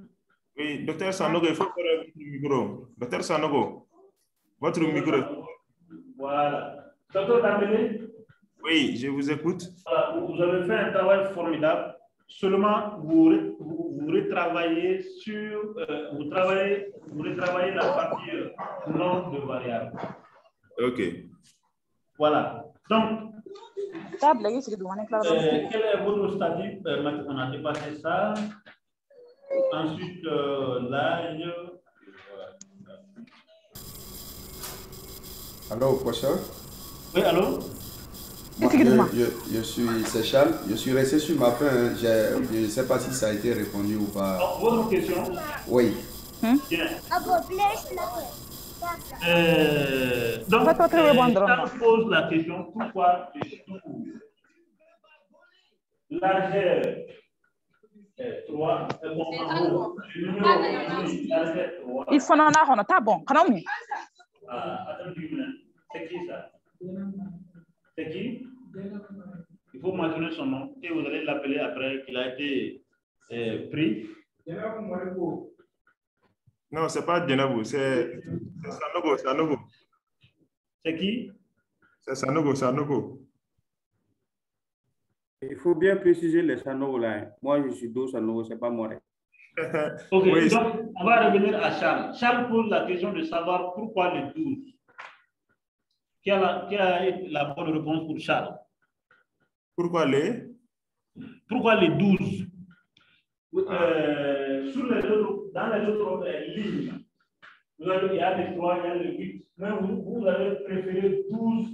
Oui, docteur Sanogo, il faut faire votre micro. Docteur Sanogo, votre micro. Voilà. Docteur Dambélé. Oui, je vous écoute. Voilà, vous avez fait un travail formidable. Seulement, vous retravaillez sur, vous retravaillez la partie nombre de variables. OK. Voilà. Donc, quel est votre statut? On a dépassé ça. Ensuite, l'âge. Allô, professeur? Oui, allô? Moi, je suis, c'est Charles, je suis resté sur ma fin, je ne sais pas si ça a été répondu ou pas. Donc, votre question? Oui. Bien. Donc, ça pose la question, pourquoi l'âge 3, il faut en avoir, on bon. C'est qui ça? C'est qui? Il faut mentionner son nom et vous allez l'appeler après qu'il a été pris. Non, c'est pas Djenabou, c'est Sanogo. C'est qui? C'est Sanogo. Il faut bien préciser les Sanogo là. Moi, je suis deux Sanogo, c'est pas moi. Ok, oui. Donc on va revenir à Charles. Charles pose la question de savoir pourquoi le 12. Quelle est la bonne réponse pour Charles? Pourquoi les 12? Dans les autres lignes, il y a les 3, il y a le 8. Mais vous avez préféré 12,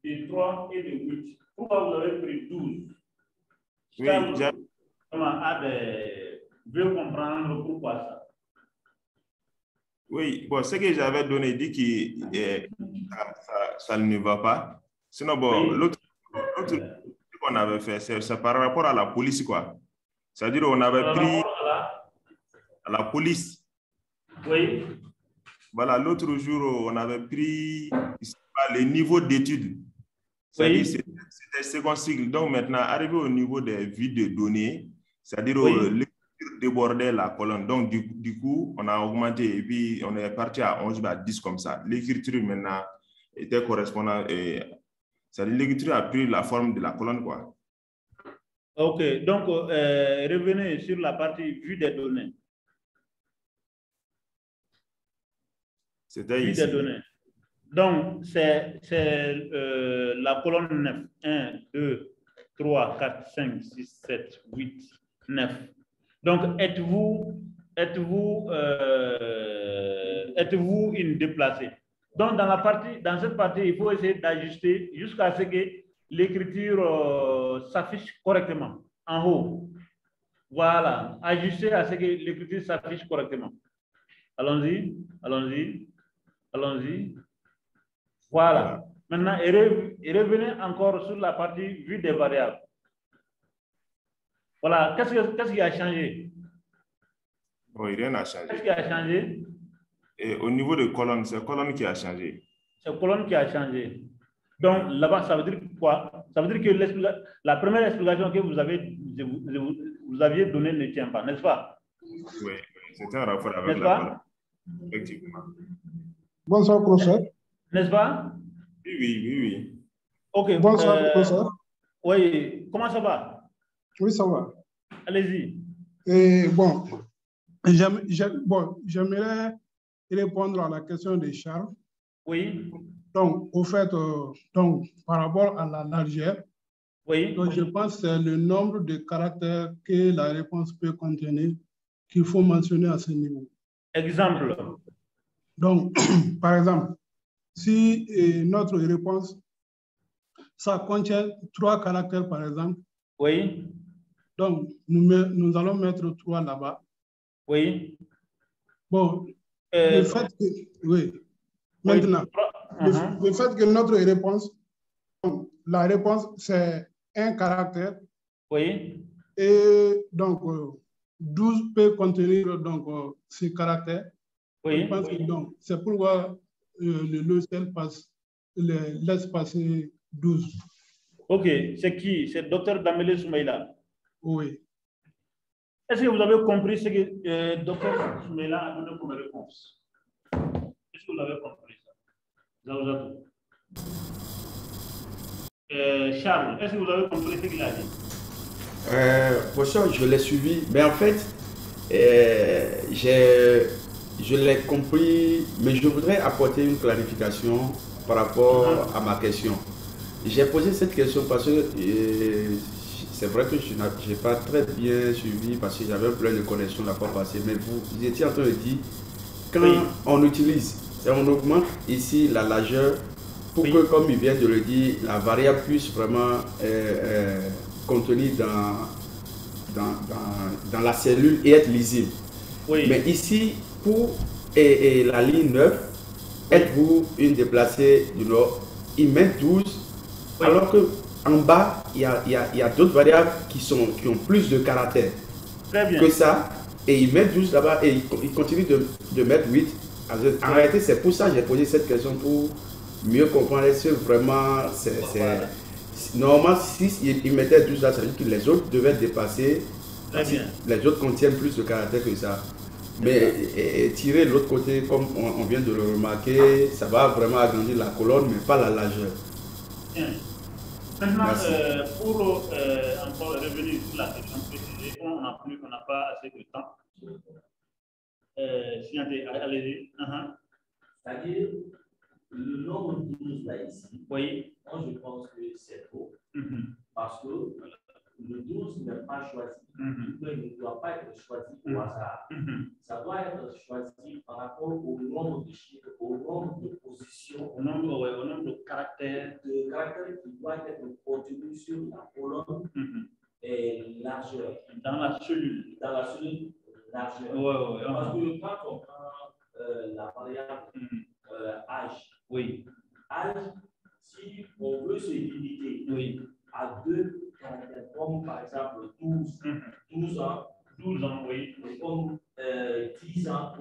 les 3 et le 8. Pourquoi vous avez pris 12? Oui, veut comprendre pourquoi ça. Oui, bon, ce que j'avais donné dit que ça ne va pas. Sinon, bon, oui. L'autre qu'on avait fait, c'est par rapport à la police, quoi. C'est-à-dire on avait pris à la police. Oui. Voilà, l'autre jour, on avait pris les niveaux d'études. C'est-à-dire c'était second cycle. Donc maintenant, arrivé au niveau des vues de données, c'est-à-dire l'écriture débordait la colonne. Donc du coup, on a augmenté et puis on est parti à 11 à 10 comme ça. L'écriture maintenant était correspondante. C'est-à-dire l'écriture a pris la forme de la colonne, quoi. OK. Donc, revenez sur la partie vue des données. C'était vue ici. des données. Donc, c'est la colonne 9. 1, 2, 3, 4, 5, 6, 7, 8, 9. Donc, êtes-vous une déplacée? Donc, dans cette partie, il faut essayer d'ajuster jusqu'à ce que l'écriture s'affiche correctement en haut. Voilà, ajuster à ce que l'écriture s'affiche correctement. Allons-y, allons-y, allons-y. Voilà. Maintenant, et revenez encore sur la partie vue des variables. Voilà, qu'est-ce qui a changé? Oui, rien n'a changé. Qu'est-ce qui a changé? Et au niveau de colonne, c'est colonne qui a changé. C'est colonne qui a changé. Donc là-bas, ça veut dire quoi? Ça veut dire que la première explication que vous aviez donnée ne tient pas, n'est-ce pas? Oui, c'est un rapport avec la colonne. Effectivement. Bonsoir, professeur. N'est-ce pas? Oui. Ok. Bonsoir, professeur. Oui, comment ça va? Oui, ça va. Allez-y. Bon, j'aimerais répondre à la question de Charles. Oui. Donc, au fait, donc, par rapport à la largeur, oui. Donc, je pense que c'est le nombre de caractères que la réponse peut contenir qu'il faut mentionner à ce niveau. Exemple. Donc, par exemple, si notre réponse, ça contient 3 caractères, par exemple. Oui. Donc, nous allons mettre 3 là-bas. Oui. Bon, le fait que, oui. Maintenant, le fait que notre réponse la réponse, c'est un caractère. Oui. Et donc, 12 peut contenir donc, ces caractères. Oui. Je pense que donc, c'est pourquoi le logiciel laisse passer 12. Ok, c'est qui? C'est Dr Dambélé Soumaïla. Oui. Est-ce que vous avez compris ce que Dr Soumaïla a donné comme réponse? Est-ce que vous l'avez compris ça? Charles, est-ce que vous avez compris ce qu'il a dit? Professeur, je l'ai suivi, mais en fait, je l'ai compris, mais je voudrais apporter une clarification par rapport à ma question. J'ai posé cette question parce que c'est vrai que je n'ai pas très bien suivi parce que j'avais un problème de connexion la fois passée, mais vous étiez en train de dire, quand on utilise, on augmente ici la largeur pour que, comme il vient de le dire, la variable puisse vraiment contenir dans la cellule et être lisible. Oui. Mais ici, pour la ligne 9, êtes-vous une déplacée du nord? Il met 12, alors qu'en bas, il y a d'autres variables qui ont plus de caractères que ça. Et il met 12 là-bas et il continue de mettre 8. En réalité, c'est pour ça que j'ai posé cette question, pour mieux comprendre est-ce que vraiment normalement, si il mettait 12 là, ça veut dire que les autres devaient dépasser. Les autres contiennent plus de caractères que ça. Mais tirer de l'autre côté, comme on vient de le remarquer, ça va vraiment agrandir la colonne, mais pas la largeur. Bien. Maintenant, pour encore revenir sur la question précisée, on n'a pas assez de temps. Allez-y. C'est-à-dire, le nombre 12 là ici, moi je pense que c'est faux. Parce que le 12 n'est pas choisi. Il ne doit pas être choisi au hasard. Ça doit être choisi par rapport au nombre de chiffres, au nombre de positions, au nombre de caractères qui doivent être contenus sur la colonne et largeur. Dans la cellule. Dans la cellule largeur. Parce que quand on prend la variable âge, âge, si on veut se limiter à 2 caractères, comme par exemple 12 ans, comme 10 ans,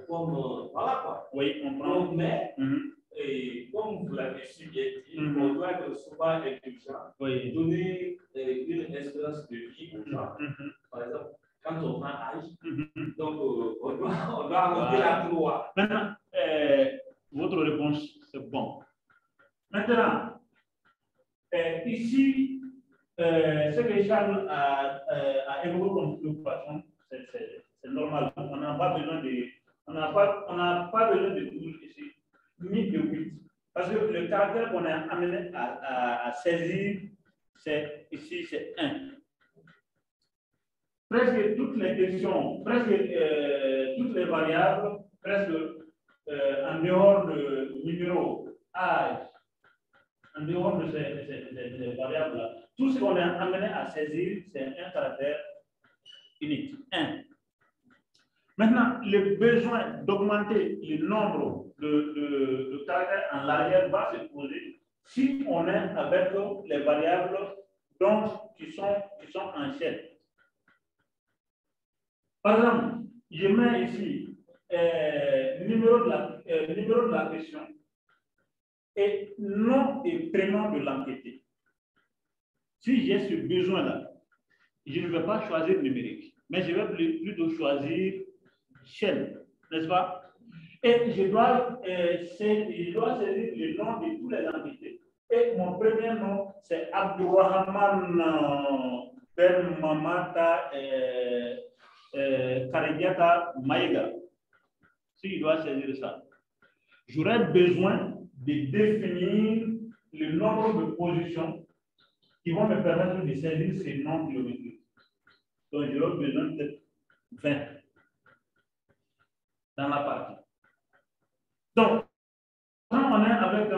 comme voilà quoi. On prend. Mais, et comme vous l'avez si bien dit, on doit être souvent intelligent, donner une espérance de vie aux gens. Par exemple, quand on prend âge, donc on doit monter la loi. Maintenant, votre réponse, c'est bon. Maintenant, ici, ce que Charles a évoqué comme préoccupation, c'est normal. On n'a pas besoin de 12 ici, ni de 8. Parce que le caractère qu'on a amené à saisir, ici, c'est 1. Presque toutes les questions, presque toutes les variables, presque en dehors de numéro, âge, en dehors de ces variables-là, tout ce qu'on est amené à saisir, c'est un caractère unique, 1. Maintenant, le besoin d'augmenter le nombre de caractères en largeur va se poser si on est avec les variables donc, qui sont en chaîne. Par exemple, je mets ici numéro de la question et nom et prénom de l'enquêté. Si j'ai ce besoin-là, je ne vais pas choisir numérique, mais je vais plutôt choisir chaîne, n'est-ce pas? Et je dois saisir le nom de tous les enquêtés. Et mon premier nom, c'est Abdourahman Ben Mamata Karigiata Maïga. Si je dois saisir ça, j'aurais besoin de définir le nombre de positions qui vont me permettre de saisir ces noms kilométriques. Donc, j'aurai besoin de 20 dans la partie. Donc, quand on est avec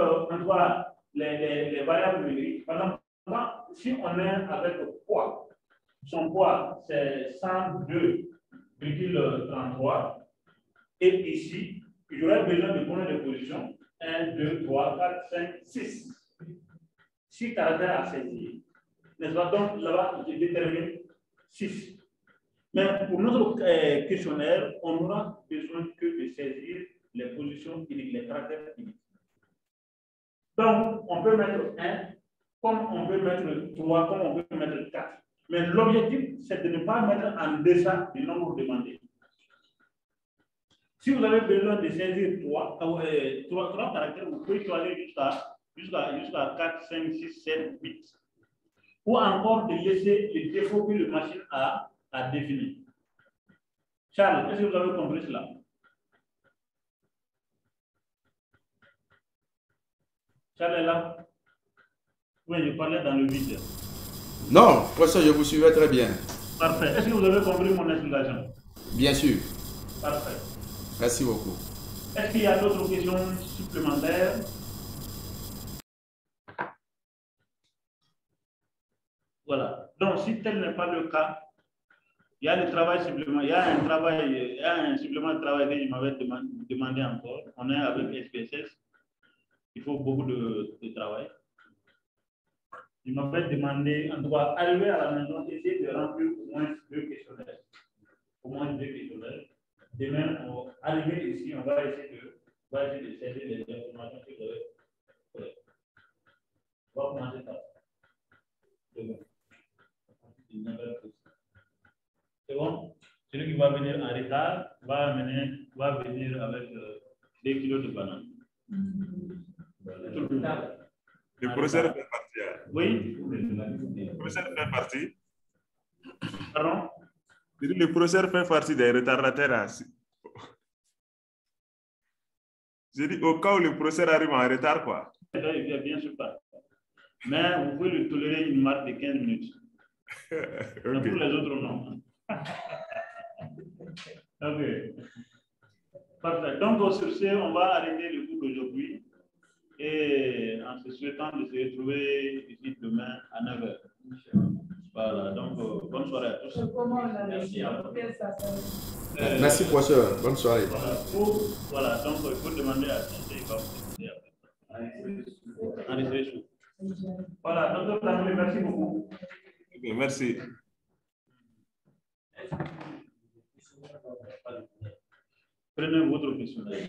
les variables numériques, par exemple, si on est avec poids, son poids c'est 102,33, et ici, j'aurais besoin de combien de positions? 1, 2, 3, 4, 5, 6. 6 caractères à saisir. N'est-ce pas? Donc là-bas, je détermine 6. Mais pour notre questionnaire, on n'aura besoin que de saisir les positions uniques, les caractères uniques. Donc, on peut mettre 1, comme on peut mettre 3, comme on peut mettre 4. Mais l'objectif, c'est de ne pas mettre en deçà du nombre demandé. Si vous avez besoin de saisir 3 caractères, vous pouvez choisir jusqu'à 4, 5, 6, 7, 8. Ou encore de laisser le défaut que la machine a défini. Charles, est-ce que vous avez compris cela? Charles est là? Oui, je parlais dans le vide. Non, professeur, je vous suivais très bien. Parfait. Est-ce que vous avez compris mon explication? Bien sûr. Parfait. Merci beaucoup. Est-ce qu'il y a d'autres questions supplémentaires? Voilà. Donc, si tel n'est pas le cas, il y a le travail supplémentaire, il y a un supplément de travail que je m'avais demandé encore. On est avec SPSS. Il faut beaucoup de travail. Je m'avais demandé, en tout cas, arriver à la maison, essayer de remplir au moins 2 questionnaires. Au moins 2 questionnaires. Demain, arriver ici, on va essayer de saisir les informations que vous avez. On va commencer par demain. C'est bon? Celui qui va venir en retard va venir avec 2 kilos de bananes. Le professeur fait partie. Oui? Le professeur fait partie. Pardon? Le professeur fait partie des retardataires. J'ai dit au cas où le professeur arrive en retard, quoi. Bien sûr pas. Mais vous pouvez lui tolérer une marque de 15 minutes. Okay. Pour les autres, non. Ok. Parfait. Donc, sur ce, on va arrêter le cours d'aujourd'hui et en se souhaitant de se retrouver ici demain à 9h. Voilà. Donc, bonne soirée à tous. Merci à vous. Merci, professeur. Bonne soirée. Voilà. Donc, il faut demander à André. Voilà. Donc, merci beaucoup. Okay, merci. Prenez votre questionnaire.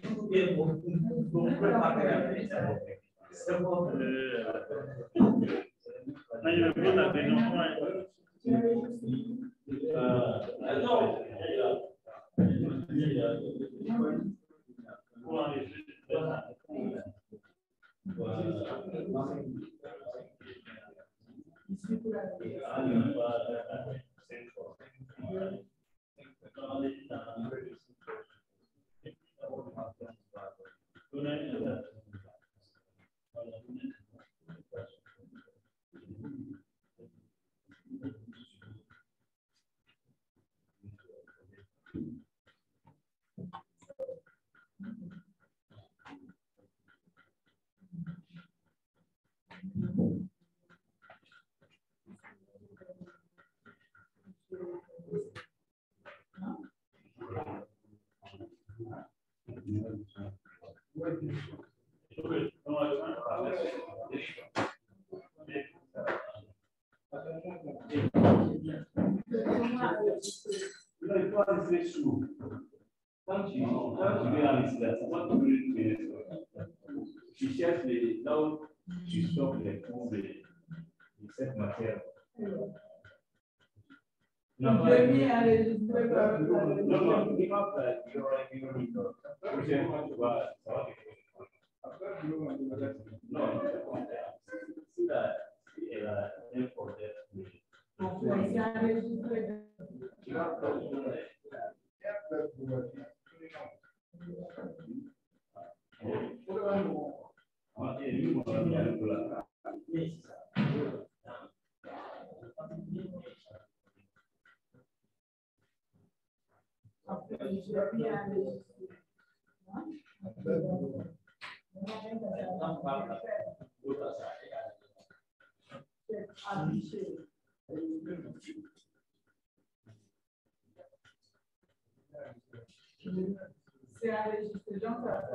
Quand tu veux enregistrer, ça va tu cherches là où tu stockes les cours de cette matière. Non, C'est enregistré, donc ça